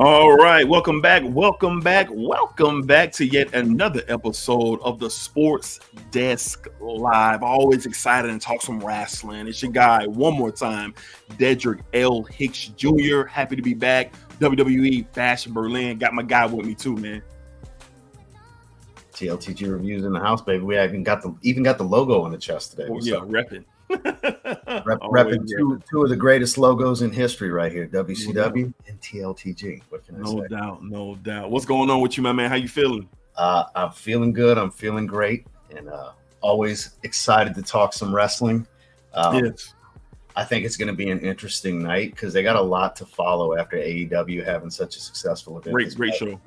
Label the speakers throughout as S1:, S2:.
S1: All right, welcome back to yet another episode of the Sports Desk Live. Always excited to talk some wrestling. It's your guy, one more time, Dedrick L, Hicks Jr. Happy to be back. WWE Bash in Berlin. Got my guy with me too, man.
S2: TLTG reviews in the house, baby. We even got the logo on the chest today.
S1: Yeah, repping.
S2: Repping two of the greatest logos in history right here, WCW and TLTG. What can I say?
S1: No doubt. What's going on with you, my man? How you feeling?
S2: I'm feeling good. I'm feeling great, and always excited to talk some wrestling.
S1: Yes.
S2: I think it's going to be an interesting night because they got a lot to follow after AEW having such a successful event.
S1: Great show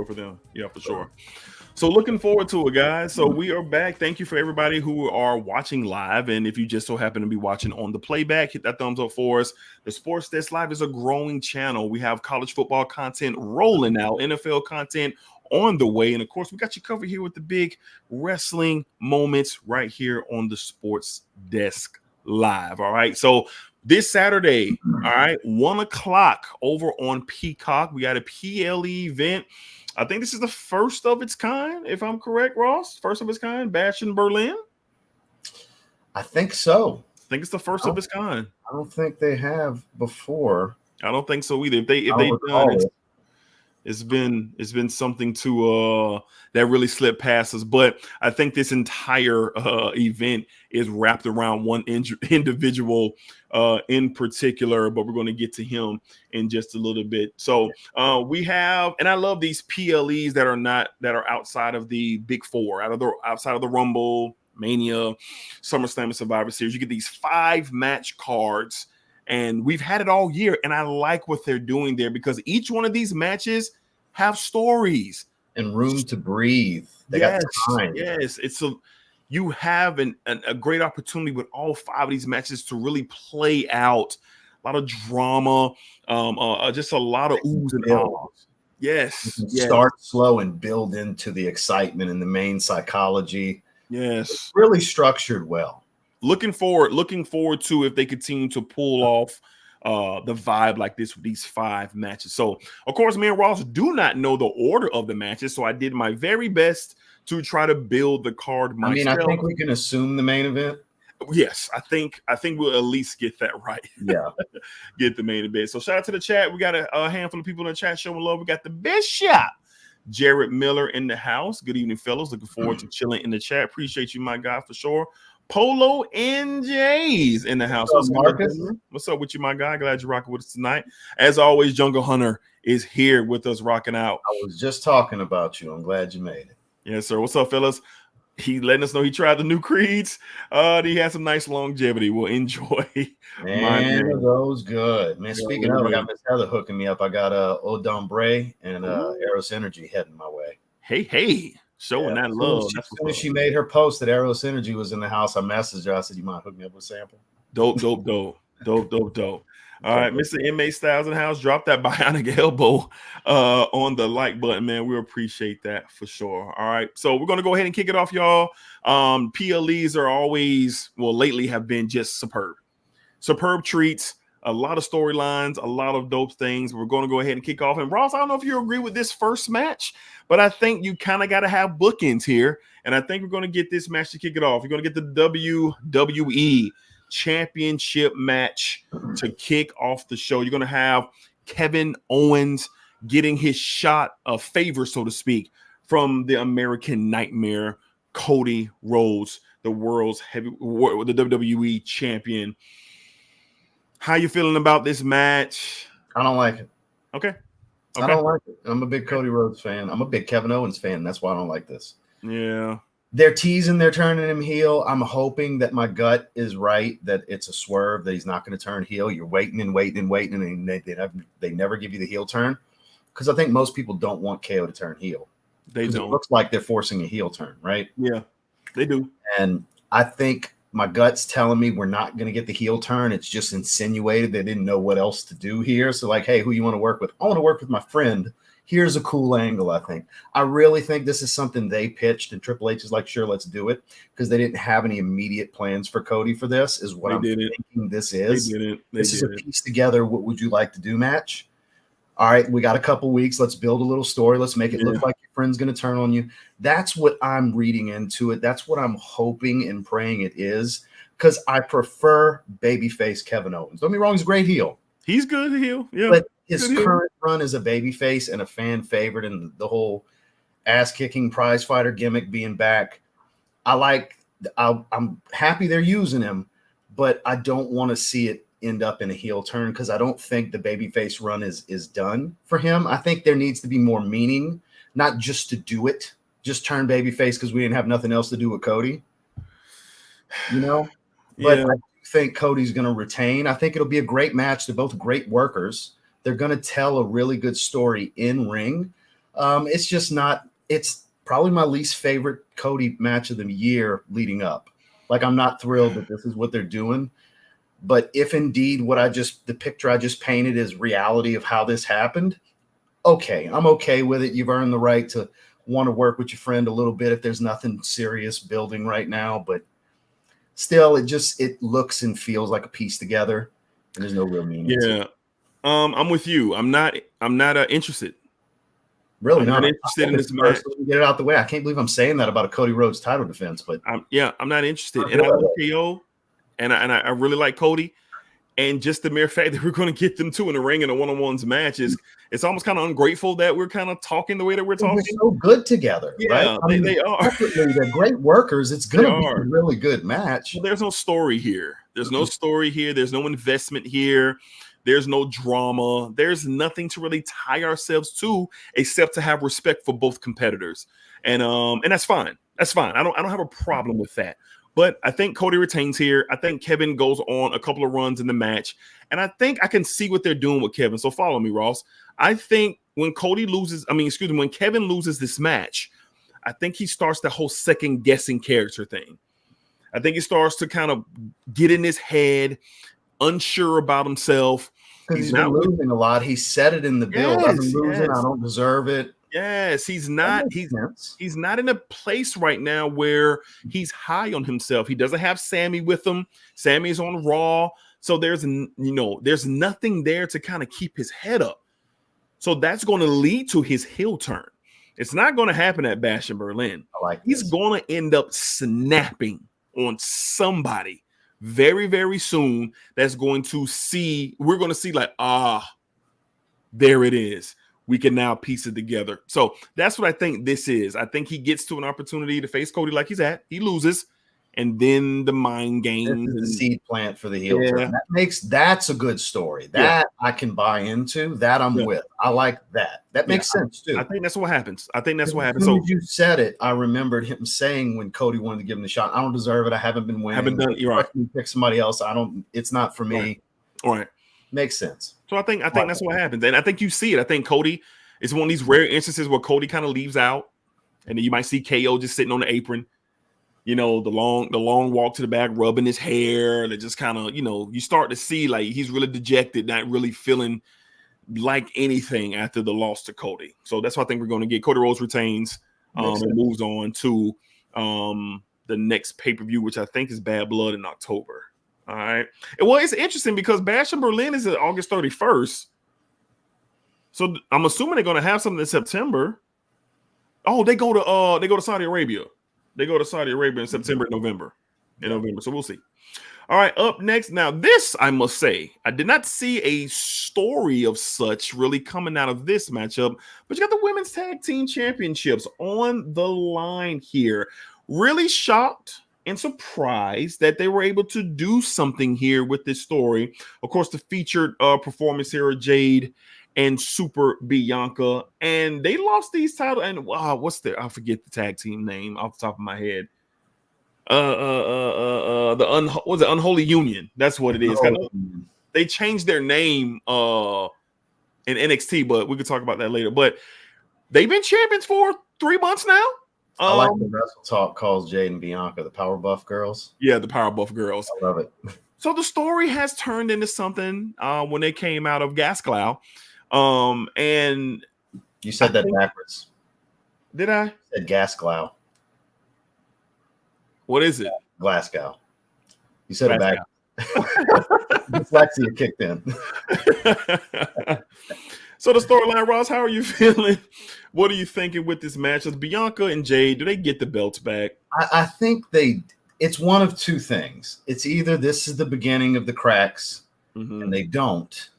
S1: for them. Yeah, for sure. So looking forward to it, guys. So we are back. Thank you for everybody who are watching live. And if you just so happen to be watching on the playback, hit that thumbs up for us. The Sports Desk Live is a growing channel. We have college football content rolling out, NFL content on the way. And of course, we got you covered here with the big wrestling moments right here on the Sports Desk Live. All right. So this Saturday, all right, 1 o'clock over on Peacock, we got a PLE event. I think this is the first of its kind, if I'm correct, Ross. First of its kind, Bash in Berlin.
S2: I think so.
S1: I think it's the first of its kind.
S2: I don't think they have before.
S1: I don't think so either. If they've done it, it's been something to that really slipped past us. But I think this entire event is wrapped around one individual in particular, but we're going to get to him in just a little bit. So we have, and I love these PLEs that are outside of the Big Four, outside of the Rumble, Mania, SummerSlam, and Survivor Series. You get these 5-match cards. And we've had it all year, and I like what they're doing there because each one of these matches have stories
S2: and room to breathe. They got time.
S1: Yes, you have a great opportunity with all 5 of these matches to really play out a lot of drama, just a lot of oohs and ahs. Yes,
S2: start slow and build into the excitement and the main psychology.
S1: Yes,
S2: it's really structured well.
S1: Looking forward to if they continue to pull off the vibe like this with these 5 matches. So, of course, me and Ross do not know the order of the matches, so I did my very best to try to build the card myself.
S2: I think we can assume the main event.
S1: Yes, I think we'll at least get that right.
S2: Yeah,
S1: get the main event. So, shout out to the chat. We got a handful of people in the chat showing love. We got the Bishop, Jared Miller in the house. Good evening, fellas. Looking forward to chilling in the chat. Appreciate you, my guy, for sure. Polo NJ's in the house. What's up with you, my guy? Glad you're rocking with us tonight. As always, Jungle Hunter is here with us rocking out.
S2: I was just talking about you. I'm glad you made it.
S1: Yes, sir. What's up, fellas? He letting us know he tried the new creeds. He had some nice longevity. We'll enjoy.
S2: Man, those good. Man, speaking of, I got Miss Heather hooking me up. I got O'Dombre and Eros Energy heading my way.
S1: Hey. Showing that love.
S2: As soon as she made her post that Eros Energy was in the house, I messaged her. I said, "You mind hooking me up with a sample?"
S1: Dope. All right, Mr. M.A. Styles in the house. Drop that bionic elbow on the like button, man. We appreciate that for sure. All right, so we're gonna go ahead and kick it off, y'all. PLEs are always, lately have been just superb treats. A lot of storylines, a lot of dope things. We're going to go ahead and kick off. And Ross, I don't know if you agree with this first match, but I think you kind of got to have bookends here. And I think we're going to get this match to kick it off. You're going to get the WWE Championship match to kick off the show. You're going to have Kevin Owens getting his shot of favor, so to speak, from the American Nightmare, Cody Rhodes, the WWE champion. How you feeling about this match?
S2: I don't like it.
S1: Okay.
S2: I don't like it. I'm a big Cody Rhodes fan. I'm a big Kevin Owens fan. That's why I don't like this.
S1: Yeah.
S2: They're teasing. They're turning him heel. I'm hoping that my gut is right, that it's a swerve, that he's not going to turn heel. You're waiting, and they never give you the heel turn because I think most people don't want KO to turn heel.
S1: They don't.
S2: It looks like they're forcing a heel turn, right?
S1: Yeah, they do.
S2: And I think my gut's telling me we're not going to get the heel turn. It's just insinuated. They didn't know what else to do here. So like, hey, who you want to work with? I want to work with my friend. Here's a cool angle, I think. I really think this is something they pitched, and Triple H is like, sure, let's do it, because they didn't have any immediate plans for Cody for this, is what I'm thinking this is.
S1: They
S2: this is a piece together, what would you like to do match. all right, we got a couple weeks. Let's build a little story. Let's make it look like your friend's going to turn on you. That's what I'm reading into it. That's what I'm hoping and praying it is, because I prefer babyface Kevin Owens. Don't get me wrong, he's a great heel.
S1: He's good heel. Yeah.
S2: But his current run as a babyface and a fan favorite, and the whole ass-kicking prize fighter gimmick being back, I'm happy they're using him, but I don't want to see it end up in a heel turn, because I don't think the babyface run is done for him. I think there needs to be more meaning, not just to do it, just turn babyface because we didn't have nothing else to do with Cody. But I think Cody's going to retain. I think it'll be a great match. They're both great workers. They're going to tell a really good story in ring. It's just not. It's probably my least favorite Cody match of the year leading up. Like, I'm not thrilled that this is what they're doing. But if indeed the picture I just painted is reality of how this happened, okay, I'm okay with it. You've earned the right to want to work with your friend a little bit if there's nothing serious building right now. But still, it looks and feels like a piece together, and there's no real meaning.
S1: Yeah, I'm with you. I'm not interested.
S2: Really,
S1: I'm not interested in this match.
S2: Get it out the way. I can't believe I'm saying that about a Cody Rhodes title defense, but
S1: I'm not interested. And I love KO, and I really like Cody, and just the mere fact that we're going to get them two in the ring in a one-on-ones match it's almost kind of ungrateful that we're kind of talking the way that we're talking.
S2: They're so good together,
S1: yeah,
S2: right?
S1: They are.
S2: They're great workers. It's going to be a really good match.
S1: Well, there's no story here. There's no story here. There's no investment here. There's no drama. There's nothing to really tie ourselves to except to have respect for both competitors, and that's fine. That's fine. I don't have a problem with that. But I think Cody retains here. I think Kevin goes on a couple of runs in the match, and I think I can see what they're doing with Kevin. So follow me, Ross. I think when Kevin loses this match, I think he starts the whole second guessing character thing. I think he starts to kind of get in his head, unsure about himself.
S2: He's not losing a lot. He said it in the build. I've been losing. I don't deserve it.
S1: Yes, he's not. He's not in a place right now where he's high on himself. He doesn't have Sammy with him. Sammy's on Raw, so there's nothing there to kind of keep his head up. So that's going to lead to his heel turn. It's not going to happen at Bash in Berlin. He's going to end up snapping on somebody very, very soon. That's going to see. We're going to see like, there it is. We can now piece it together. So that's what I think this is. I think he gets to an opportunity to face Cody like he's at. He loses, and then the mind games.
S2: The seed plant for the heel turn. That's a good story. That I can buy into. That I'm with. I like that. That makes sense too.
S1: I think that's what happens.
S2: As soon as you said it, I remembered him saying when Cody wanted to give him the shot, I don't deserve it. I haven't been winning.
S1: Haven't done it. You're right.
S2: Pick somebody else. It's not for me.
S1: All right.
S2: Makes sense.
S1: So I think that's what happens. And I think you see it. I think Cody is one of these rare instances where Cody kind of leaves out, and then you might see KO just sitting on the apron, the long walk to the back, rubbing his hair, and it just kind of, you start to see like he's really dejected, not really feeling like anything after the loss to Cody. So that's what I think we're going to get. Cody Rhodes retains and moves on to the next pay-per-view, which I think is Bad Blood in October. All right. Well, it's interesting because Bash in Berlin is August 31st. So I'm assuming they're going to have something in September. Oh, they go to Saudi Arabia. They go to Saudi Arabia in September and November. So we'll see. All right, up next. Now, this, I must say, I did not see a story of such really coming out of this matchup, but you got the Women's Tag Team Championships on the line here. Really shocked and surprised that they were able to do something here with this story. Of course, the featured performance here of Jade and Super Bianca, and they lost these titles. And I forget the tag team name off the top of my head. Unholy Union. That's what it is. They changed their name in NXT, but we could talk about that later. But they've been champions for 3 months now.
S2: I like the Wrestle Talk calls Jade and Bianca the Powerbuff Girls.
S1: Yeah, the Powerbuff Girls.
S2: I love it.
S1: So the story has turned into something when they came out of Gasclow. And
S2: you said that backwards.
S1: Did I?
S2: You said Gasclow.
S1: What is it?
S2: Glasgow. You said it back. Dyslexia kicked in.
S1: So the storyline, Ross, how are you feeling? What are you thinking with this match? Is Bianca and Jade, do they get the belts back?
S2: I think it's one of two things. It's either this is the beginning of the cracks and they don't.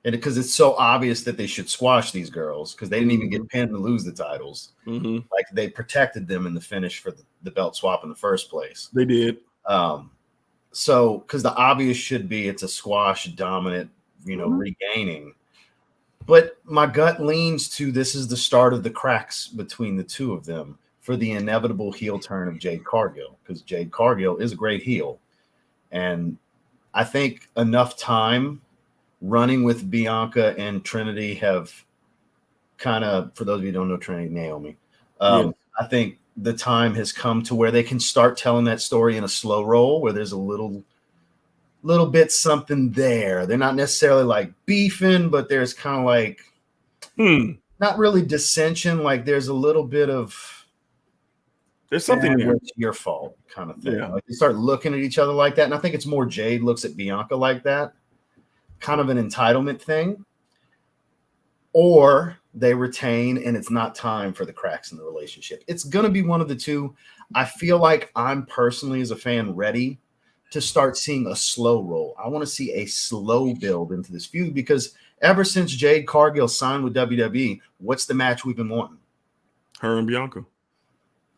S2: And because it's so obvious that they should squash these girls because they didn't even get pinned to lose the titles. Like they protected them in the finish for the belt swap in the first place.
S1: They did.
S2: So because the obvious should be it's a squash dominant, regaining. But my gut leans to this is the start of the cracks between the two of them for the inevitable heel turn of Jade Cargill, because Jade Cargill is a great heel. And I think enough time running with Bianca and Trinity have kind of, for those of you who don't know Trinity, Naomi, I think the time has come to where they can start telling that story in a slow roll where there's a little bit something there. They're not necessarily like beefing, but there's kind of like not really dissension. Like there's a little bit of
S1: there's something there.
S2: It's your fault kind of thing. Like they start looking at each other like that. And I think it's more Jade looks at Bianca like that. Kind of an entitlement thing, or they retain and it's not time for the cracks in the relationship. It's going to be one of the two. I feel like I'm personally as a fan ready to start seeing a slow roll. I want to see a slow build into this feud because ever since Jade Cargill signed with WWE, what's the match we've been wanting?
S1: Her and Bianca.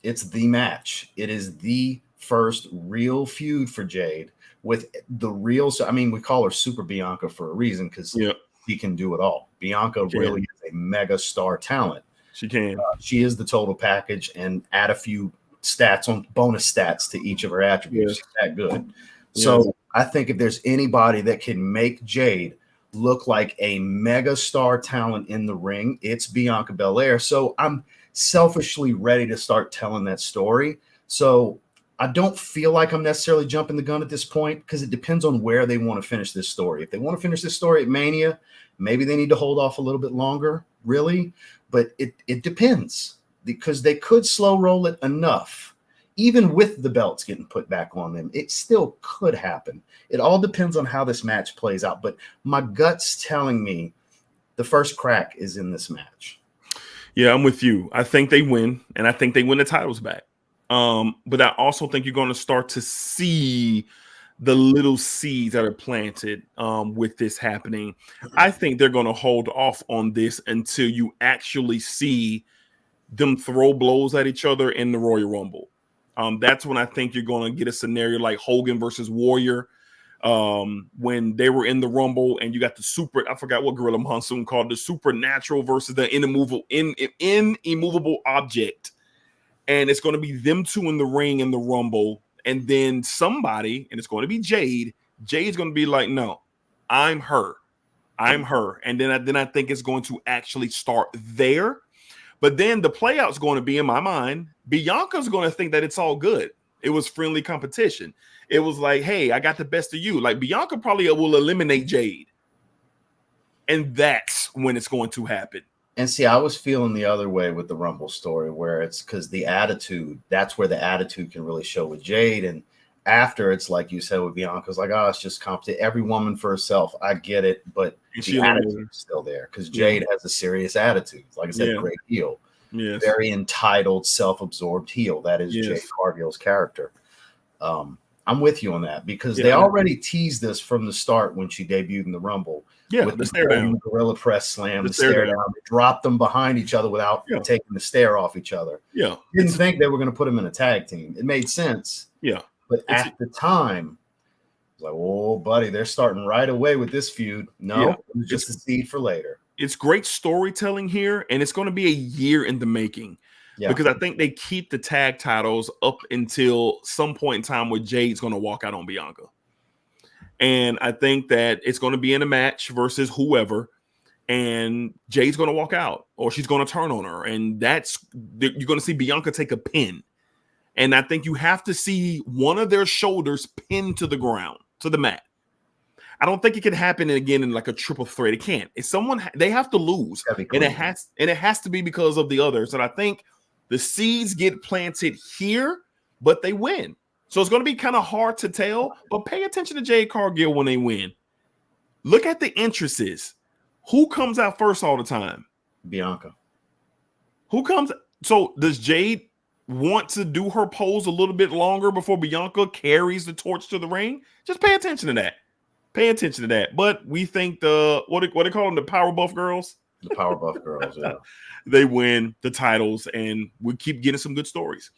S2: It's the match. It is the first real feud for Jade. With the real, I mean, we call her Super Bianca for a reason because she can do it all. Bianca really is a mega star talent.
S1: She can.
S2: She is the total package, and add a few stats on bonus stats to each of her attributes. She's that good. So I think if there's anybody that can make Jade look like a mega star talent in the ring, it's Bianca Belair. So I'm selfishly ready to start telling that story. So I don't feel like I'm necessarily jumping the gun at this point because it depends on where they want to finish this story. If they want to finish this story at Mania, maybe they need to hold off a little bit longer, really. But it depends because they could slow roll it enough. Even with the belts getting put back on them, it still could happen. It all depends on how this match plays out. But my gut's telling me the first crack is in this match.
S1: Yeah, I'm with you. I think they win, and I think they win the titles back. But I also think you're going to start to see the little seeds that are planted with this happening. I think they're going to hold off on this until you actually see them throw blows at each other in the Royal Rumble. That's when I think you're going to get a scenario like Hogan versus Warrior when they were in the Rumble and you got the super, I forgot what Gorilla Monsoon called the supernatural versus the immovable object. And it's going to be them two in the ring in the Rumble. And then somebody, and it's going to be Jade. Jade's going to be like, no, I'm her. I'm her. And then I think it's going to actually start there. But then the playout is going to be, in my mind, Bianca's going to think that it's all good. It was friendly competition. It was like, hey, I got the best of you. Like Bianca probably will eliminate Jade. And that's when it's going to happen.
S2: And see, I was feeling the other way with the Rumble story where it's because the attitude, that's where the attitude can really show with Jade. And after it's like you said with Bianca, it's like, oh, it's just competition. Every woman for herself. I get it. But the attitude is still there because Jade has a serious attitude. Like I said, great heel. Yes. Very entitled, self-absorbed heel. That is Jade Cargill's character. I'm with you on that because they already teased this from the start when she debuted in the Rumble.
S1: Yeah,
S2: with
S1: the stare down,
S2: gorilla press slam, the stare down. They dropped them behind each other without taking the stare off each other.
S1: Yeah,
S2: didn't think they were going to put them in a tag team. It made sense.
S1: Yeah,
S2: but at the time, it was like, oh, buddy, they're starting right away with this feud. No, it was just a seed for later.
S1: It's great storytelling here, and it's going to be a year in the making. Yeah. Because I think they keep the tag titles up until some point in time where Jade's going to walk out on Bianca. And I think that it's going to be in a match versus whoever, and Jade's going to walk out or she's going to turn on her. And you're going to see Bianca take a pin. And I think you have to see one of their shoulders pinned to the ground, to the mat. I don't think it can happen again in like a triple threat. It can't. It's someone, they have to lose. And it has to be because of the others. And I think the seeds get planted here, but they win. So it's going to be kind of hard to tell, but pay attention to Jade Cargill when they win. Look at the entrances. Who comes out first all the time?
S2: Bianca.
S1: Who comes? So does Jade want to do her pose a little bit longer before Bianca carries the torch to the ring? Just pay attention to that. Pay attention to that. But we think what they call them, the Power Buff Girls?
S2: The Power Buff Girls, yeah.
S1: They win the titles, and we keep getting some good stories.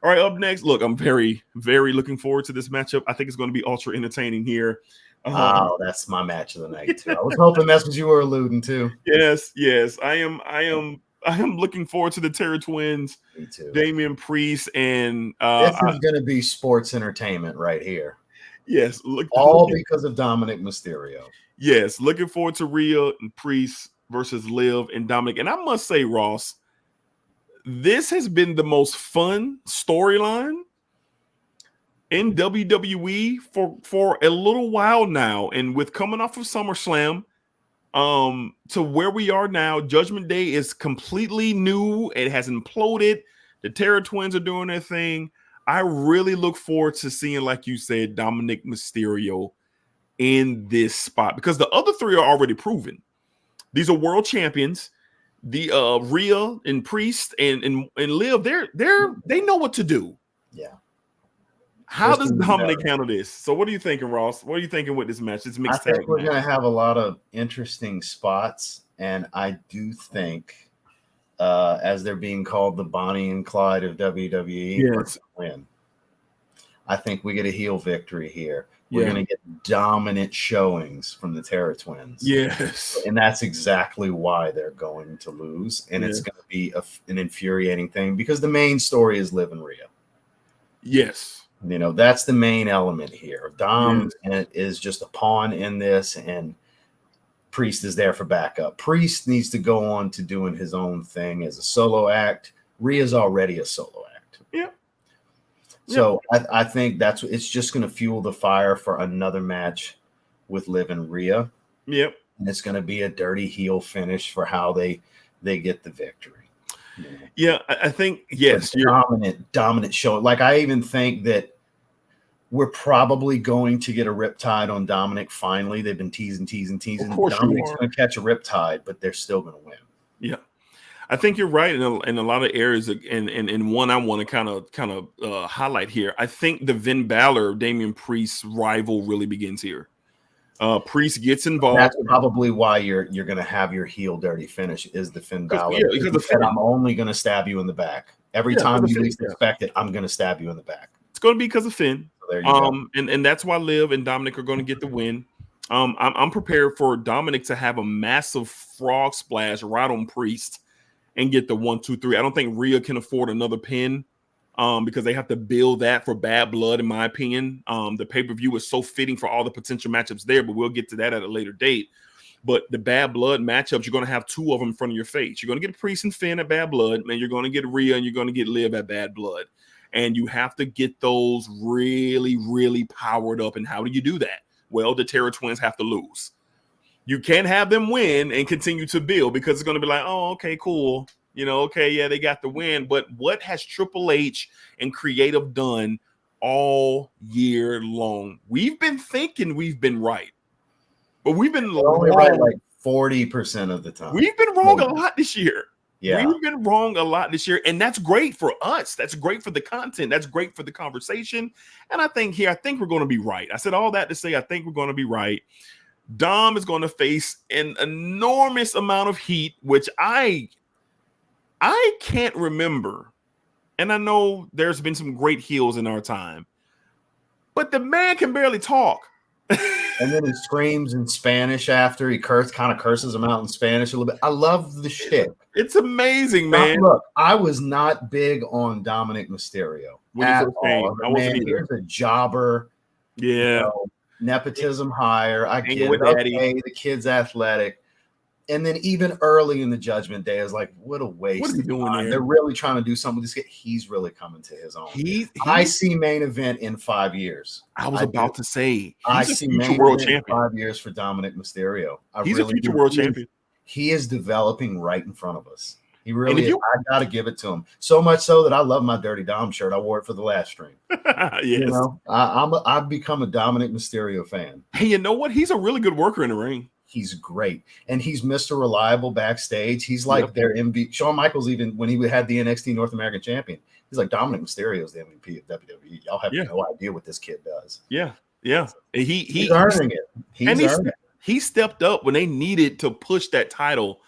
S1: All right, up next, look, I'm very, very looking forward to this matchup. I think it's going to be ultra entertaining here.
S2: Oh, that's my match of the night too. I was hoping that's what you were alluding to.
S1: Yes. I am looking forward to the Terror Twins.
S2: Me too.
S1: Damian Priest and
S2: this is going to be sports entertainment right here.
S1: Yes,
S2: because of Dominic Mysterio.
S1: Yes, looking forward to Rhea and Priest versus Liv and Dominic. And I must say, Ross, this has been the most fun storyline in WWE for a little while now. And with coming off of SummerSlam to where we are now, Judgment Day is completely new. It has imploded. The Terror Twins are doing their thing. I really look forward to seeing, like you said, Dominic Mysterio in this spot, because the other three are already proven. These are world champions. The Rhea and Priest and Liv, they know what to do.
S2: Yeah.
S1: How does Dominic handle this? So what are you thinking, Ross? What are you thinking with this match? It's mixed tag.
S2: We're going to have a lot of interesting spots, and I do think, as they're being called, the Bonnie and Clyde of WWE,
S1: yes,
S2: win. I think we get a heel victory here. We're going to get dominant showings from the Terror Twins.
S1: Yes.
S2: And that's exactly why they're going to lose. And it's going to be an infuriating thing, because the main story is Liv and Rhea.
S1: Yes.
S2: You know, that's the main element here. Dom is just a pawn in this, and Priest is there for backup. Priest needs to go on to doing his own thing as a solo act. Rhea's already a solo act.
S1: Yeah.
S2: So I think it's just going to fuel the fire for another match with Liv and Rhea.
S1: Yep.
S2: And it's going to be a dirty heel finish for how they get the victory.
S1: Yeah, I think, yes.
S2: Dominant show. Like, I even think that we're probably going to get a riptide on Dominic finally. They've been teasing.
S1: Of course
S2: Dominic's going to catch a riptide, but they're still going to win.
S1: Yeah. I think you're right in a lot of areas, and one I want to kind of highlight here. I think the Finn Balor Damian Priest rival really begins here. Priest gets involved.
S2: That's probably why you're going to have your heel dirty finish is the Finn Balor.
S1: Because
S2: I'm only going to stab you in the back every time you least expect it. I'm going to stab you in the back.
S1: It's going to be because of Finn.
S2: So there you go.
S1: And that's why Liv and Dominic are going to get the win. I'm prepared for Dominic to have a massive frog splash right on Priest and get the 1, 2, 3. I don't think Rhea can afford another pin because they have to build that for Bad Blood, in my opinion. The pay-per-view is so fitting for all the potential matchups there, but we'll get to that at a later date. But the Bad Blood matchups, you're going to have two of them in front of your face. You're going to get Priest and Finn at Bad Blood, and you're going to get Rhea, and you're going to get Liv at Bad Blood. And you have to get those really, really powered up. And how do you do that? Well, the Terror Twins have to lose. You can't have them win and continue to build, because it's going to be like, oh, okay, cool. You know, okay, yeah, they got the win. But what has Triple H and Creative done all year long? We've been thinking we've been right, but we've been
S2: only right like 40% of the time.
S1: We've been wrong a lot this year.
S2: Yeah,
S1: we've been wrong a lot this year, and that's great for us. That's great for the content. That's great for the conversation. And I think we're going to be right. I said all that to say I think we're going to be right. Dom is going to face an enormous amount of heat, which I can't remember. And I know there's been some great heels in our time, but the man can barely talk.
S2: And then he screams in Spanish after he kind of curses him out in Spanish a little bit. I love the shit.
S1: It's amazing, man.
S2: Now, look, I was not big on Dominic Mysterio at all.
S1: Man,
S2: here's a jobber.
S1: Yeah.
S2: You know, nepotism hire. I get it. Okay, the kid's athletic. And then even early in the Judgment Day, I was like, what a waste.
S1: What are you doing there?
S2: They're really trying to do something with this kid. He's really coming to his own. I see main event in 5 years.
S1: I was about to say,
S2: I see main
S1: world
S2: event
S1: champion.
S2: in 5 years for Dominic Mysterio.
S1: He's a future world champion.
S2: He is developing right in front of us. He really is. I got to give it to him. So much so that I love my Dirty Dom shirt. I wore it for the last stream.
S1: Yes.
S2: You know, I've become a Dominic Mysterio fan.
S1: Hey, you know what? He's a really good worker in the ring.
S2: he's great. And he's Mr. Reliable backstage. He's like their MVP. Shawn Michaels, even when he had the NXT North American champion, he's like, Dominic Mysterio is the MVP of WWE. Y'all have no idea what this kid does.
S1: Yeah.
S2: He's earning it.
S1: He stepped up when they needed to push that title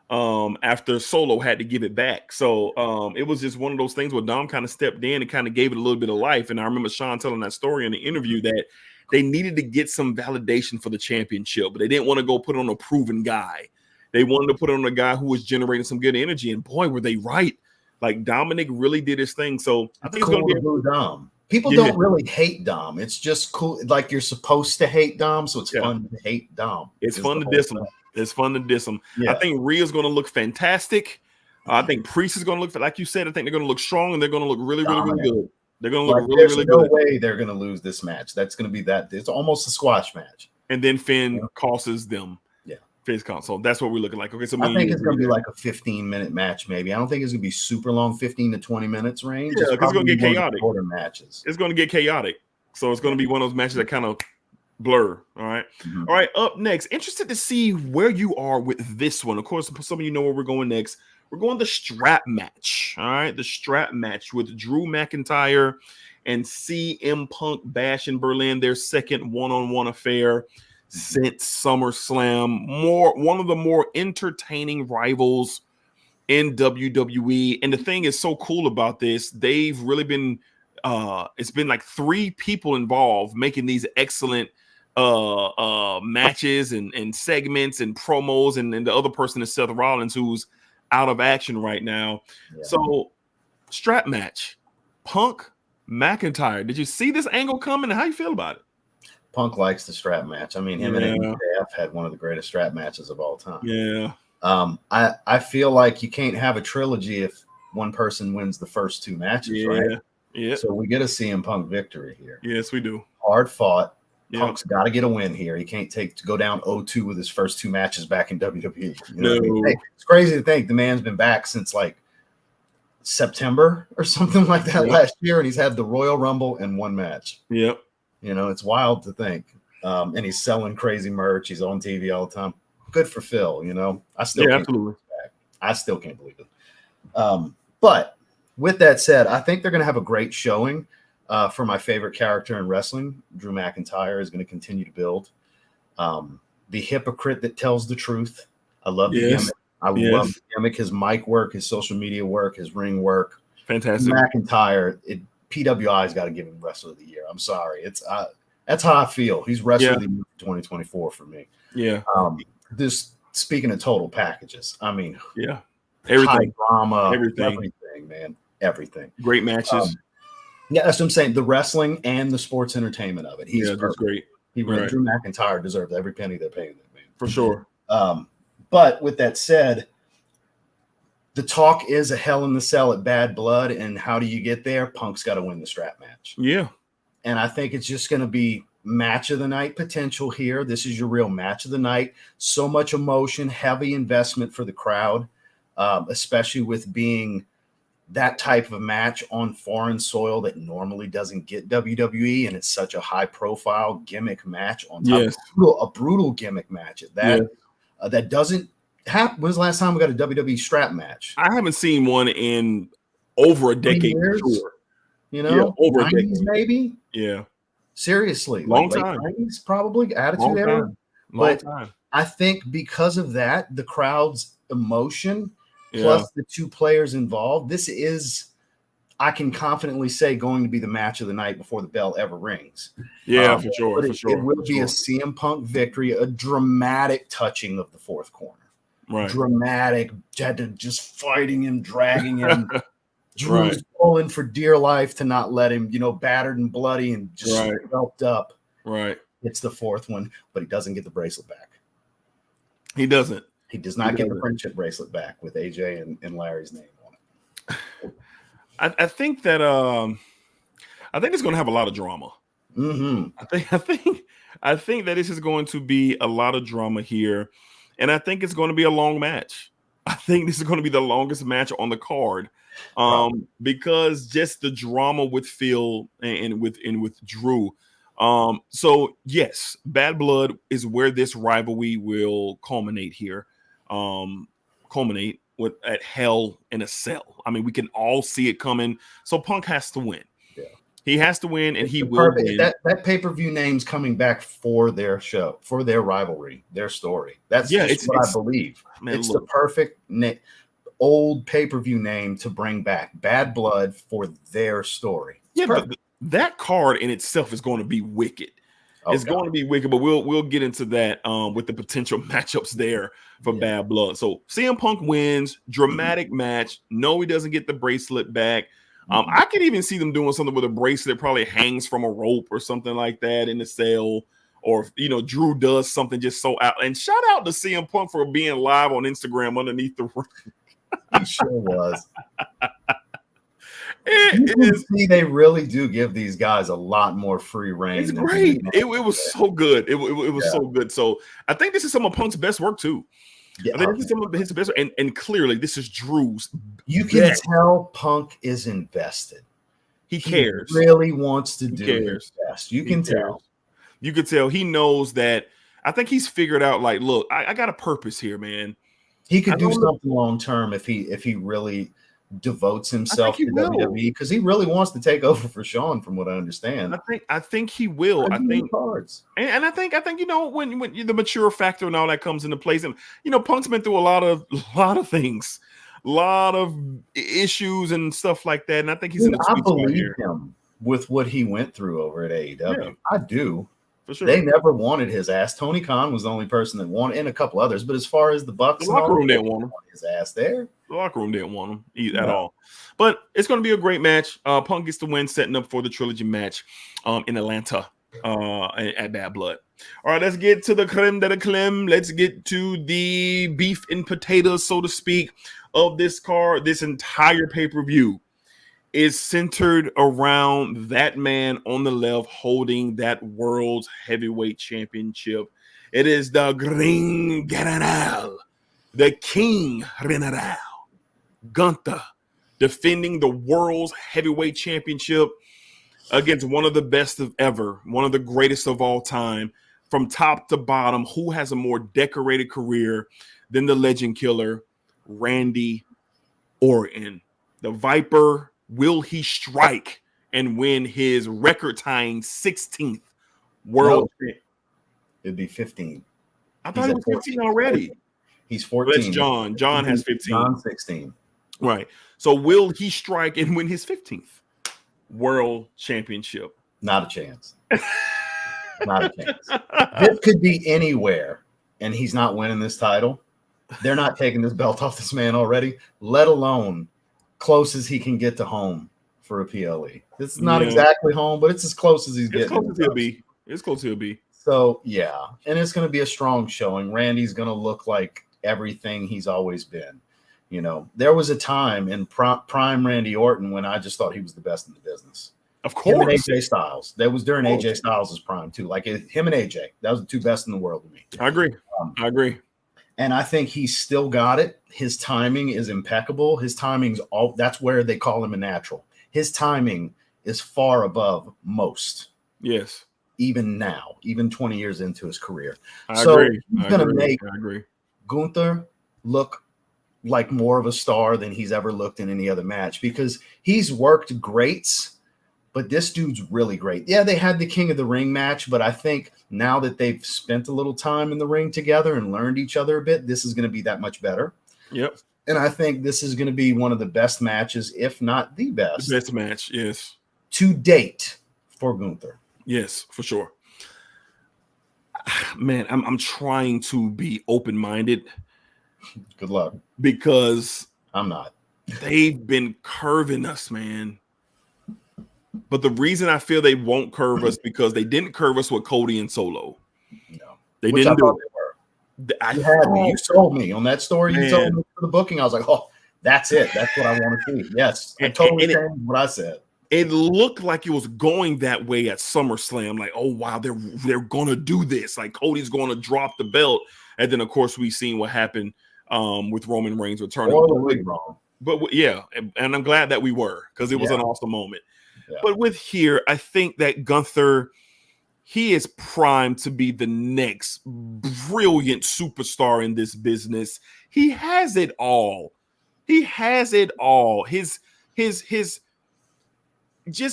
S1: after Solo had to give it back. So it was just one of those things where Dom kind of stepped in and kind of gave it a little bit of life. And I remember Sean telling that story in the interview that they needed to get some validation for the championship, but they didn't want to go put on a proven guy. They wanted to put on a guy who was generating some good energy. And boy, were they right. Like Dominic really did his thing. So I think it's going to be
S2: Dom. People don't really hate Dom. It's just cool. Like you're supposed to hate Dom. So it's fun to hate Dom.
S1: It's fun to diss him. It's fun to diss him. Yeah. I think Rhea's going to look fantastic. I think Priest is going to look, like you said, I think they're going to look strong and they're going to look really, really, really good. They're going to look really, really good.
S2: There's no way they're going to lose this match. That's going to be that. It's almost a squash match.
S1: And then Finn causes them. Yeah. Finn's so that's what we're looking like. Okay, so
S2: I think it's going to be like a 15-minute match, maybe. I don't think it's going to be super long, 15 to 20 minutes range.
S1: Yeah, because it's going to get chaotic.
S2: Matches.
S1: It's going to get chaotic. So it's going to be one of those matches that kind of blur. All right. All right. Up next, interested to see where you are with this one. Of course, some of you know where we're going next. We're going the strap match. All right. The strap match with Drew McIntyre and CM Punk Bash in Berlin, their second one-on-one affair since SummerSlam. One of the more entertaining rivals in WWE. And the thing is so cool about this, they've really been it's been like 3 people involved making these excellent matches and segments and promos, and the other person is Seth Rollins, who's out of action right now. So strap match, Punk McIntyre. Did you see this angle coming? How you feel about it?
S2: Punk likes the strap match. I mean, him and MJF had one of the greatest strap matches of all time.
S1: Yeah.
S2: I feel like you can't have a trilogy if one person wins the first 2 matches, right?
S1: Yeah.
S2: So we get a CM Punk victory here.
S1: Yes, we do.
S2: Hard fought. Punk's got to get a win here. He can't go down 0-2 with his first 2 matches back in WWE. You know what I mean? Hey, it's crazy to think the man's been back since like September or something like that last year, and he's had the Royal Rumble and 1 match.
S1: Yep.
S2: You know, it's wild to think. And he's selling crazy merch. He's on TV all the time. Good for Phil, you know. I still can't believe it. But with that said, I think they're going to have a great showing. For my favorite character in wrestling, Drew McIntyre is going to continue to build. The hypocrite that tells the truth. I love the gimmick. I love the gimmick, his mic work, his social media work, his ring work.
S1: Fantastic.
S2: McIntyre, PWI's got to give him Wrestler of the Year. I'm sorry. That's how I feel. He's Wrestler of the Year 2024 for me.
S1: Yeah.
S2: This speaking of total packages, I mean,
S1: everything,
S2: high drama, everything, man, everything.
S1: Great matches.
S2: That's what I'm saying. The wrestling and the sports entertainment of it. He's
S1: great.
S2: Drew McIntyre deserves every penny they're paying that man.
S1: For sure.
S2: But with that said, the talk is a Hell in the Cell at Bad Blood, and how do you get there? Punk's got to win the strap match.
S1: Yeah.
S2: And I think it's just going to be match of the night potential here. This is your real match of the night. So much emotion, heavy investment for the crowd, especially with being that type of a match on foreign soil that normally doesn't get WWE, and it's such a high-profile gimmick match on top of a brutal gimmick match at that. That doesn't happen. When's the last time we got a WWE strap match?
S1: I haven't seen one in over a decade. Sure.
S2: You know,
S1: over
S2: 90s
S1: a decade,
S2: maybe.
S1: Yeah,
S2: seriously,
S1: long time.
S2: 90s, probably Attitude Era.
S1: Long time.
S2: I think because of that, the crowd's emotion. Plus the 2 players involved, this is, I can confidently say, going to be the match of the night before the bell ever rings.
S1: Yeah, for sure.
S2: It will be a CM Punk victory, a dramatic touching of the 4th corner.
S1: Right.
S2: Dramatic, just fighting him, dragging him. Drew's pulling for dear life to not let him, battered and bloody and just helped up.
S1: Right.
S2: It's the 4th one, but he doesn't get the bracelet back.
S1: He doesn't.
S2: He does not get the friendship bracelet back with AJ and Larry's name on it.
S1: I think that it's going to have a lot of drama.
S2: Mm-hmm.
S1: I think that this is going to be a lot of drama here, and I think it's going to be a long match. I think this is going to be the longest match on the card, because just the drama with Phil and with Drew. So yes, Bad Blood is where this rivalry will culminate here. Culminate with at Hell in a Cell. I mean, we can all see it coming. So Punk has to win.
S2: Yeah.
S1: He has to win, and
S2: It's
S1: he
S2: the
S1: will
S2: perfect,
S1: win.
S2: that pay-per-view name's coming back for their show, for their rivalry, their story. That's just what I believe.
S1: Man,
S2: it's the perfect old pay-per-view name to bring back. Bad Blood for their story.
S1: Yeah, but that card in itself is going to be wicked. It's going to be wicked, but we'll get into that with the potential matchups there for Bad Blood. So CM Punk wins, dramatic match. No, he doesn't get the bracelet back. I could even see them doing something with a bracelet, probably hangs from a rope or something like that in the cell. Or, Drew does something just so out. And shout out to CM Punk for being live on Instagram underneath the ring.
S2: He sure was. See, they really do give these guys a lot more free reign.
S1: It's great. It was so good. It was so good. So I think this is some of Punk's best work too. Yeah, I think this is some of his best work. And clearly this is Drew's.
S2: You can tell Punk is invested.
S1: He cares.
S2: He really wants to do his best. You can tell.
S1: You could tell he knows that. I think he's figured out, like, look, I got a purpose here, man.
S2: He could do something long term if he really devotes himself to WWE, because he really wants to take over for Shawn, from what I understand.
S1: I think he will. I think cards. And I think when the mature factor and all that comes into place, and Punk's been through a lot of things, a lot of issues and stuff like that. And I think he's in the sweet spot here.
S2: Him with what he went through over at AEW. Yeah. I do.
S1: For sure.
S2: They never wanted his ass. Tony Khan was the only person that wanted, and a couple others. But as far as the Bucks,
S1: the locker room didn't want him.
S2: His ass there.
S1: The locker room didn't want him at all. But it's going to be a great match. Punk gets the win, setting up for the trilogy match in Atlanta at Bad Blood. All right, let's get to the creme de la creme. Let's get to the beef and potatoes, so to speak, of this card. This entire pay-per-view is centered around that man on the left holding that world's heavyweight championship. It is the Green General, the King General, Gunther, defending the world's heavyweight championship against one of the best of ever, one of the greatest of all time, from top to bottom. Who has a more decorated career than the legend killer, Randy Orton? The Viper, will he strike and win his record-tying 16th world?
S2: No, it'd be 15.
S1: I thought he was 15 already.
S2: He's 14.
S1: That's John. John has 15.
S2: John 16.
S1: Right. So will he strike and win his 15th world championship?
S2: Not a chance. Not a chance. This could be anywhere, and he's not winning this title. They're not taking this belt off this man already, let alone close as he can get to home for a PLE. This is not exactly home, but it's as close as he's getting.
S1: Close as he'll be. It's close as he'll be.
S2: So, yeah. And it's going to be a strong showing. Randy's going to look like everything he's always been. There was a time in prime Randy Orton when I just thought he was the best in the business.
S1: Of course.
S2: Him and AJ Styles. That was during AJ Styles' prime, too. Like him and AJ. That was the two best in the world to me.
S1: I agree.
S2: And I think he's still got it. His timing is impeccable. His timing's that's where they call him a natural. His timing is far above most.
S1: Yes.
S2: Even now, even 20 years into his career.
S1: I agree.
S2: He's going to make Gunther look like more of a star than he's ever looked in any other match, because he's worked greats, but this dude's really great. Yeah, they had the King of the Ring match, but I think now that they've spent a little time in the ring together and learned each other a bit, this is going to be that much better.
S1: Yep.
S2: And I think this is going to be one of the best matches, if not the best.
S1: The best match, yes.
S2: To date for Gunther.
S1: Yes, for sure. Man, I'm trying to be open-minded.
S2: Good luck.
S1: Because
S2: I'm not.
S1: They've been curving us, man. But the reason I feel they won't curve us because they didn't curve us with Cody and Solo.
S2: No.
S1: They didn't do
S2: it. You sold me on that story. Man. You told me for the booking. I was like, oh, that's it. That's what I want to see. Yes. I totally changed what I said.
S1: It looked like it was going that way at SummerSlam. Like, oh, wow, they're going to do this. Like, Cody's going to drop the belt. And then, of course, we've seen what happened with Roman Reigns returning.
S2: Wrong.
S1: But yeah, and I'm glad that we were, because it was an awesome moment. Yeah. But with here, I think that Gunther he is primed to be the next brilliant superstar in this business. He has it all. He has it all. His just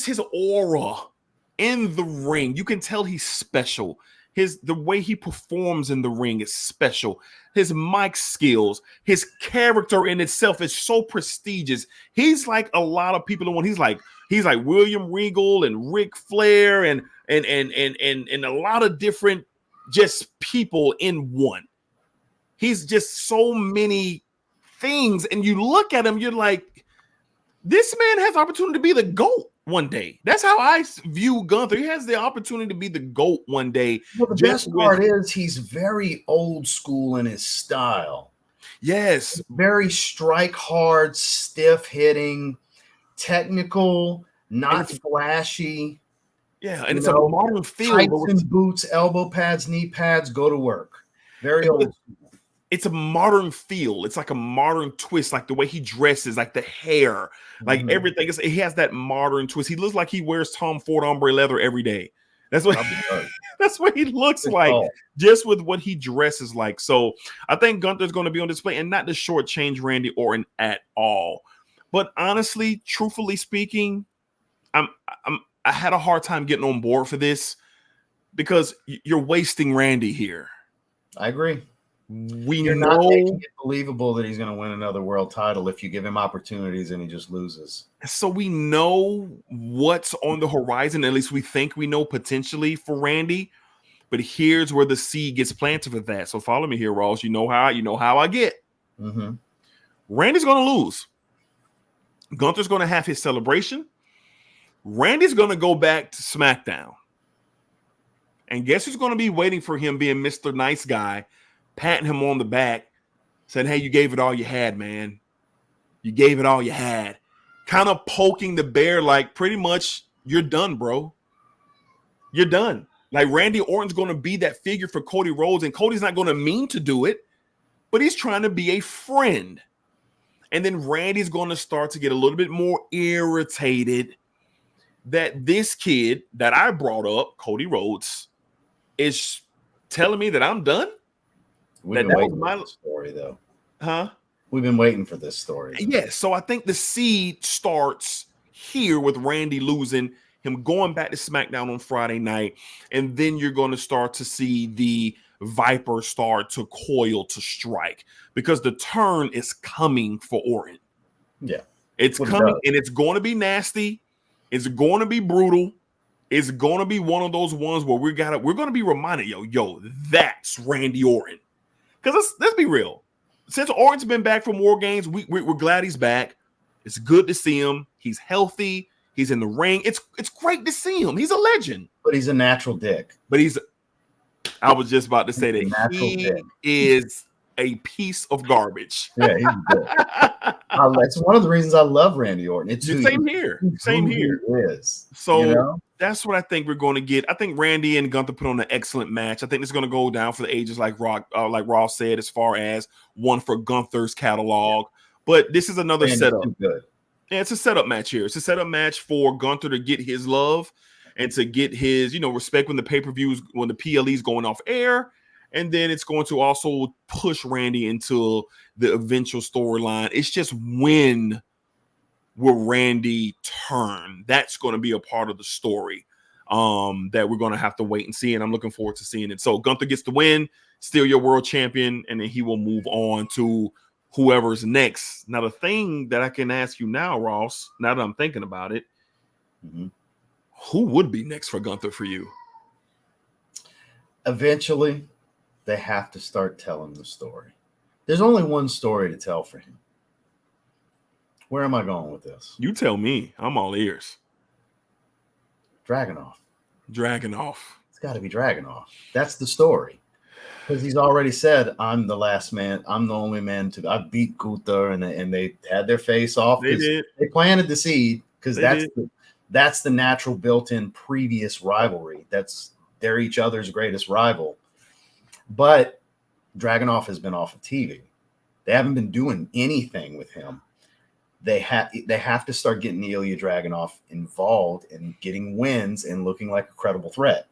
S1: his aura in the ring. You can tell he's special. The way he performs in the ring is special. His mic skills, his character in itself is so prestigious. He's like a lot of people in one. He's like William Regal and Ric Flair and a lot of different just people in one. He's just so many things. And you look at him, you're like, this man has opportunity to be the GOAT one day. That's how I view Gunther. He has the opportunity to be the GOAT one day.
S2: Well, the best part is he's very old school in his style.
S1: Yes.
S2: Very strike hard, stiff hitting, technical, not flashy.
S1: Yeah, and it's a modern feel.
S2: Tights and boots, elbow pads, knee pads, go to work. Very old school.
S1: It's a modern feel. It's like a modern twist, like the way he dresses, like the hair, like everything. He has that modern twist. He looks like he wears Tom Ford ombre leather every day. That's what that's what he looks like, just with what he dresses like. So I think Gunther's going to be on display, and not to shortchange Randy Orton at all. But honestly, truthfully speaking, I had a hard time getting on board for this because you're wasting Randy here.
S2: I agree.
S1: You're
S2: not making it believable that he's going to win another world title if you give him opportunities and he just loses.
S1: So we know what's on the horizon. At least we think we know potentially for Randy. But here's where the seed gets planted for that. So follow me here, Ross. You know how I get. Randy's going to lose. Gunther's going to have his celebration. Randy's going to go back to SmackDown. And guess who's going to be waiting for him, being Mr. Nice Guy, patting him on the back, saying, hey, you gave it all you had, man. You gave it all you had. Kind of poking the bear like, pretty much, you're done, bro. You're done. Like, Randy Orton's going to be that figure for Cody Rhodes, and Cody's not going to mean to do it, but he's trying to be a friend. And then Randy's going to start to get a little bit more irritated that this kid that I brought up, Cody Rhodes, is telling me that I'm done.
S2: We've been waiting for this story, though.
S1: Huh?
S2: We've been waiting for this story.
S1: Yes. So I think the seed starts here with Randy losing, him going back to SmackDown on Friday night, and then you're going to start to see the Viper start to coil to strike because the turn is coming for Orton.
S2: Yeah.
S1: It's coming, and it's going to be nasty. It's going to be brutal. It's going to be one of those ones where we're going to be reminded, yo, that's Randy Orton. Because let's be real. Since Orton's been back from War Games, we're glad he's back. It's good to see him. He's healthy. He's in the ring. It's great to see him. He's a legend.
S2: But he's a natural dick.
S1: I was just about to say that he is a piece of garbage.
S2: Yeah, he's good. That's one of the reasons I love Randy Orton. It's
S1: same here. Same here.
S2: Is.
S1: So that's what I think we're going to get. I think Randy and Gunther put on an excellent match. I think it's going to go down for the ages, like Ross said, as far as one for Gunther's catalog. But this is another setup.
S2: Good.
S1: Yeah, it's a setup match here. It's a setup match for Gunther to get his love and to get his, respect when the pay-per-views, when the PLE's going off air. And then it's going to also push Randy into the eventual storyline. It's just when will Randy turn? That's going to be a part of the story that we're going to have to wait and see. And I'm looking forward to seeing it. So Gunther gets the win, still your world champion, and then he will move on to whoever's next. Now, the thing that I can ask you now, Ross, now that I'm thinking about it, who would be next for Gunther for you?
S2: Eventually, they have to start telling the story. There's only one story to tell for him. Where am I going with this?
S1: You tell me. I'm all ears.
S2: Dragunov.
S1: It's
S2: got to be Dragunov. That's the story. Because he's already said, I'm the last man. I'm the only man I beat Gunther, and they had their face off.
S1: They did.
S2: They planted the seed because that's the natural built-in previous rivalry. They're each other's greatest rival. But Dragunov has been off of TV. They haven't been doing anything with him. They have to start getting Ilya Dragunov involved and getting wins and looking like a credible threat.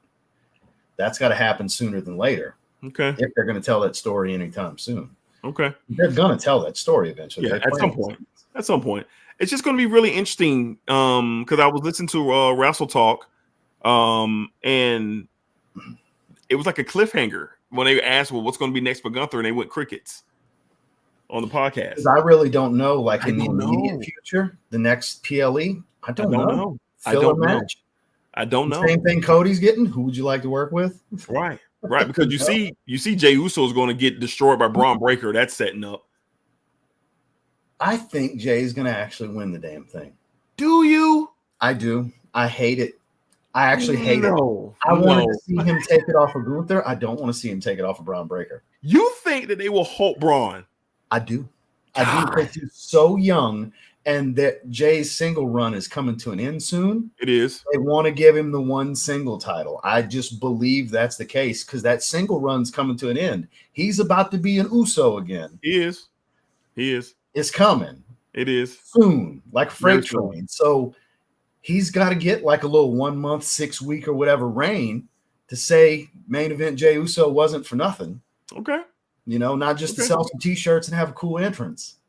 S2: That's got to happen sooner than later.
S1: Okay.
S2: If they're going to tell that story anytime soon.
S1: Okay.
S2: They're going to tell that story eventually.
S1: Yeah, at some point. At some point. It's just going to be really interesting because I was listening to Wrestle Talk and it was like a cliffhanger when they asked, well, what's going to be next for Gunther? And they went crickets on the podcast.
S2: I really don't know. Like in the immediate future, the next PLE, I don't know. Filler match.
S1: I don't know.
S2: Same thing Cody's getting. Who would you like to work with?
S1: Right. Because you see Jey Uso is going to get destroyed by Braun Breaker. That's setting up.
S2: I think Jay's going to actually win the damn thing.
S1: Do you?
S2: I do. I hate it. I actually hate it. I wanted to see him take it off of Gunther. I don't want to see him take it off of Braun Breaker.
S1: You think that they will halt Braun?
S2: I do. I do because he's so young and that Jay's single run is coming to an end soon.
S1: It is.
S2: They want to give him the one single title. I just believe that's the case because that single run's coming to an end. He's about to be an Uso again.
S1: He is.
S2: It's coming.
S1: It is.
S2: Soon, like a freight train. So he's got to get like a little 1 month, 6 week or whatever reign to say main event Jey Uso wasn't for nothing.
S1: Okay.
S2: You know, not just to sell some t-shirts and have a cool entrance.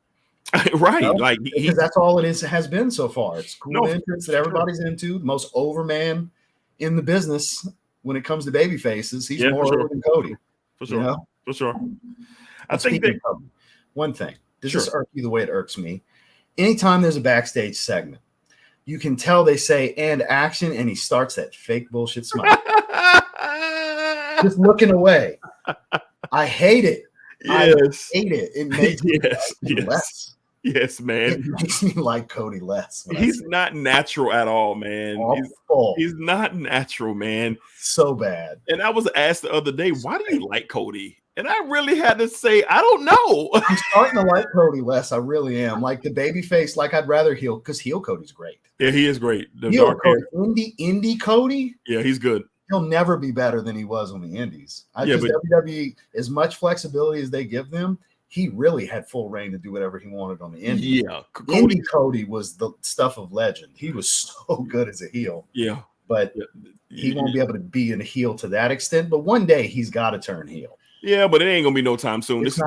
S1: Right.
S2: You know?
S1: Like
S2: because that's all it has been so far. It's cool entrance that everybody's into. The most over man in the business when it comes to baby faces. He's more over than Cody.
S1: For sure.
S2: You know?
S1: For sure.
S2: I think that one thing. Does this irk you the way it irks me? Anytime there's a backstage segment, you can tell they say "and action," and he starts that fake bullshit smile, just looking away. I hate it.
S1: Yes.
S2: I hate it. It makes me like less.
S1: Yes, man.
S2: It makes me like Cody less.
S1: He's not natural at all, man. He's not natural, man.
S2: So bad.
S1: And I was asked the other day, why do you like Cody? And I really had to say, I don't know.
S2: I'm starting to like Cody less. I really am. Like the baby face, like I'd rather heel because heel Cody's great.
S1: Yeah, he is great. The
S2: heel
S1: dark
S2: Cody,
S1: hair.
S2: indie Cody.
S1: Yeah, he's good.
S2: He'll never be better than he was on the indies. WWE, as much flexibility as they give them, he really had full reign to do whatever he wanted on the indies.
S1: Yeah.
S2: Cody was the stuff of legend. He was so good as a heel.
S1: Yeah.
S2: But he won't be able to be in a heel to that extent. But one day he's got to turn heel.
S1: Yeah, but it ain't gonna be no time soon. This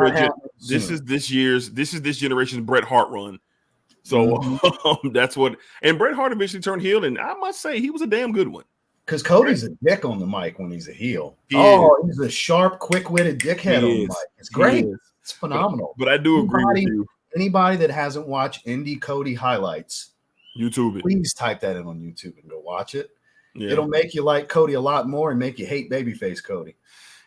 S1: is this generation's Bret Hart run. So that's what. And Bret Hart eventually turned heel, and I must say he was a damn good one.
S2: Because Cody's a dick on the mic when he's a heel. He's a sharp, quick-witted dickhead on the mic. It's great. It's phenomenal.
S1: But I do agree with you.
S2: Anybody that hasn't watched Indie Cody highlights,
S1: YouTube it.
S2: Please type that in on YouTube and go watch it.
S1: Yeah.
S2: It'll make you like Cody a lot more and make you hate babyface Cody.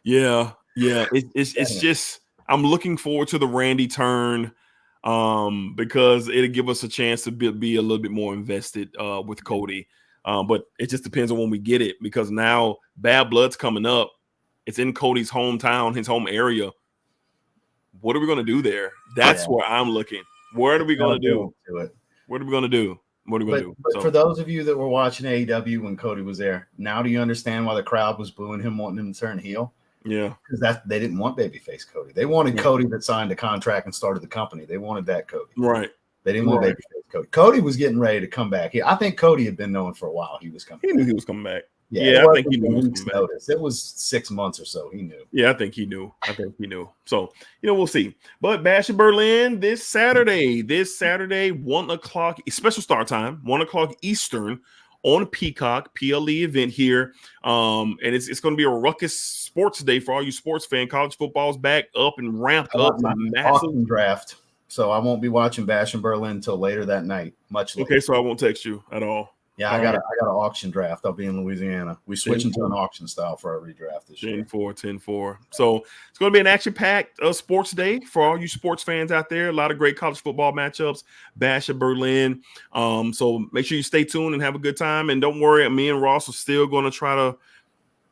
S1: Yeah. It's just I'm looking forward to the Randy turn because it'll give us a chance to be a little bit more invested with Cody. But it just depends on when we get it because now Bad Blood's coming up. It's in Cody's hometown, his home area. What are we going to do there? That's where I'm looking. What are we going to do? What are we going to do? What are we going to do?
S2: But for those of you that were watching AEW when Cody was there, now do you understand why the crowd was booing him, wanting him to turn heel?
S1: Yeah.
S2: Because they didn't want babyface Cody. They wanted Cody that signed a contract and started the company. They wanted that Cody.
S1: Right.
S2: They didn't want babyface Cody. Cody was getting ready to come back. I think Cody had been known for a while he was coming back.
S1: He knew he was coming back.
S2: Yeah,
S1: I think he knew he was coming back.
S2: It was 6 months or so. He knew.
S1: Yeah, I think he knew. So, we'll see. But Bash in Berlin this Saturday, 1 o'clock, special start time, 1 o'clock Eastern on Peacock, PLE event here. And it's going to be a ruckus sports day for all you sports fans. College football's back up and ramped up.
S2: Massive draft. So I won't be watching Bash in Berlin until later that night. Much later.
S1: Okay, so I won't text you at all.
S2: Yeah, I got an auction draft. I'll be in Louisiana. We switching to an auction style for our redraft this year.
S1: 10-4. So it's going to be an action-packed sports day for all you sports fans out there. A lot of great college football matchups. Bash at Berlin. So make sure you stay tuned and have a good time. And don't worry, me and Ross are still going to try to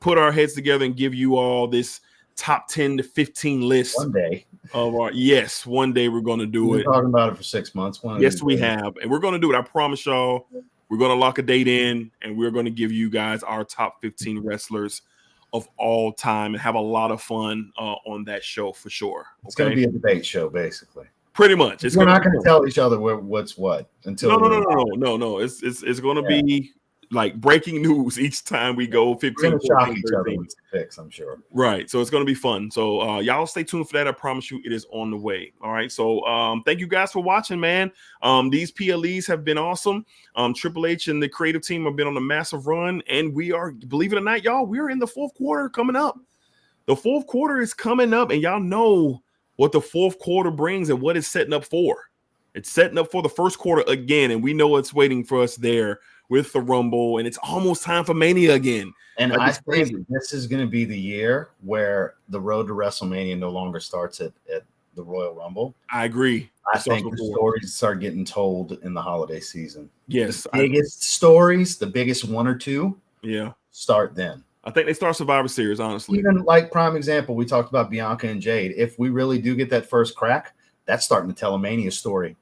S1: put our heads together and give you all this top 10 to 15 list.
S2: One day.
S1: One day we're going to do it.
S2: We've been talking about it for 6 months.
S1: Yes, we have. And we're going to do it. I promise y'all. We're going to lock a date in, and we're going to give you guys our top 15 wrestlers of all time and have a lot of fun on that show for sure. Okay?
S2: It's going to be a debate show, basically.
S1: Pretty much.
S2: We're not going to tell each other what's what until
S1: no. It's going to be like breaking news each time we go 15,
S2: We're gonna shock
S1: 14,
S2: each other
S1: 13.
S2: with some picks, I'm sure.
S1: Right. So it's going to be fun. So y'all stay tuned for that. I promise you it is on the way. All right. So thank you guys for watching, man. These PLEs have been awesome. Triple H and the creative team have been on a massive run. And we are, believe it or not, y'all, we're in the fourth quarter coming up. The fourth quarter is coming up, and y'all know what the fourth quarter brings and what it's setting up for. It's setting up for the first quarter again, and we know it's waiting for us there with the Rumble, and it's almost time for Mania again.
S2: And
S1: like,
S2: I think this is going to be the year where the road to WrestleMania no longer starts at the Royal Rumble.
S1: I agree.
S2: I think the stories start getting told in the holiday season.
S1: Yes.
S2: The biggest stories, the biggest one or two, start then.
S1: I think they start Survivor Series, honestly.
S2: Even like prime example, we talked about Bianca and Jade. If we really do get that first crack, that's starting to tell a Mania story.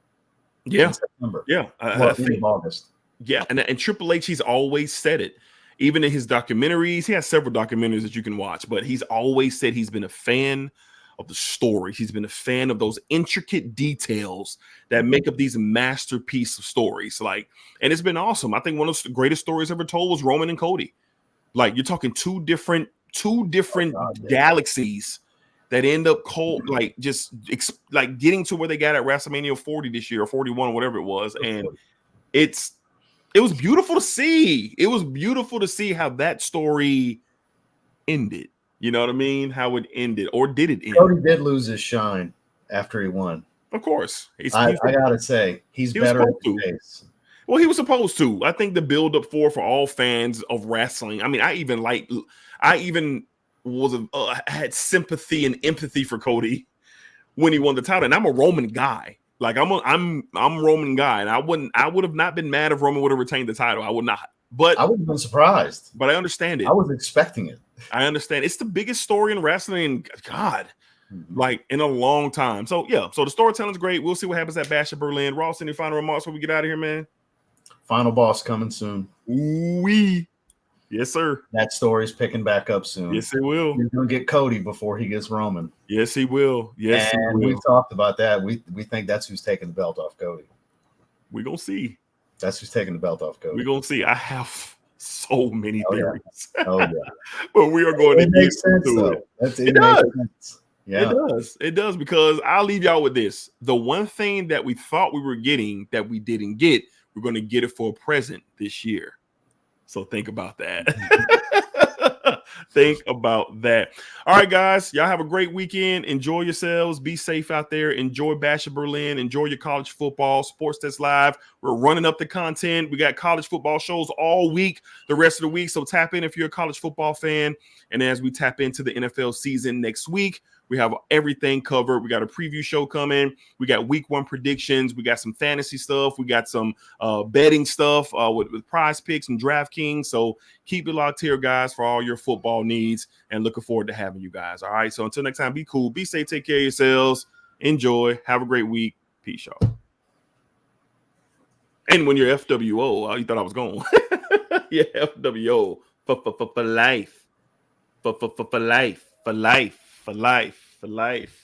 S1: Yeah.
S2: In September.
S1: Yeah.
S2: I think August.
S1: Yeah. And Triple H, he's always said it. Even in his documentaries, he has several documentaries that you can watch, but he's always said he's been a fan of the stories. He's been a fan of those intricate details that make up these masterpiece of stories. Like, and it's been awesome. I think one of the greatest stories ever told was Roman and Cody. Like, you're talking two different galaxies that end up cold, like just like getting to where they got at WrestleMania 40 this year, or 41, or whatever it was. And it was beautiful to see. It was beautiful to see how that story ended. You know what I mean? How it ended, or did it end?
S2: Cody did lose his shine after he won.
S1: Of course.
S2: I gotta say, he's better at the face.
S1: Well, he was supposed to. I think the build up for all fans of wrestling. I mean, I even had sympathy and empathy for Cody when he won the title. And I'm a Roman guy. Like I'm a Roman guy, and I would have not been mad if Roman would have retained the title. I would not. But
S2: I would have been surprised.
S1: But I understand it.
S2: I was expecting it.
S1: I understand. It's the biggest story in wrestling, God, like in a long time. So yeah, so the storytelling's great. We'll see what happens at Bash at Berlin. Ross, any final remarks before we get out of here, man?
S2: Final boss coming soon.
S1: Ooh-wee. Yes, sir.
S2: That story's picking back up soon.
S1: Yes, it will.
S2: He's gonna get Cody before he gets Roman.
S1: Yes, he will. Yes,
S2: and
S1: he will.
S2: We've talked about that. We think that's who's taking the belt off Cody.
S1: We're gonna see.
S2: That's who's taking the belt off Cody.
S1: We're gonna see. I have so many theories.
S2: Yeah. Oh yeah.
S1: But we are going to get into it.
S2: It does. Sense. Yeah.
S1: It does. It does, because I'll leave y'all with this. The one thing that we thought we were getting that we didn't get, we're going to get it for a present this year. So think about that. Think about that. All right, guys. Y'all have a great weekend. Enjoy yourselves. Be safe out there. Enjoy Bash of Berlin. Enjoy your college football. Sports That's Live. We're running up the content. We got college football shows all week, the rest of the week. So tap in if you're a college football fan. And as we tap into the NFL season next week, we have everything covered. We got a preview show coming. We got week 1 predictions. We got some fantasy stuff. We got some betting stuff with Prize Picks and DraftKings. So keep it locked here, guys, for all your football needs, and looking forward to having you guys. All right. So until next time, be cool, be safe, take care of yourselves, enjoy, have a great week. Peace, y'all. And when you're FWO, you thought I was going. Yeah, FWO for life. For life. For life. For life. For life.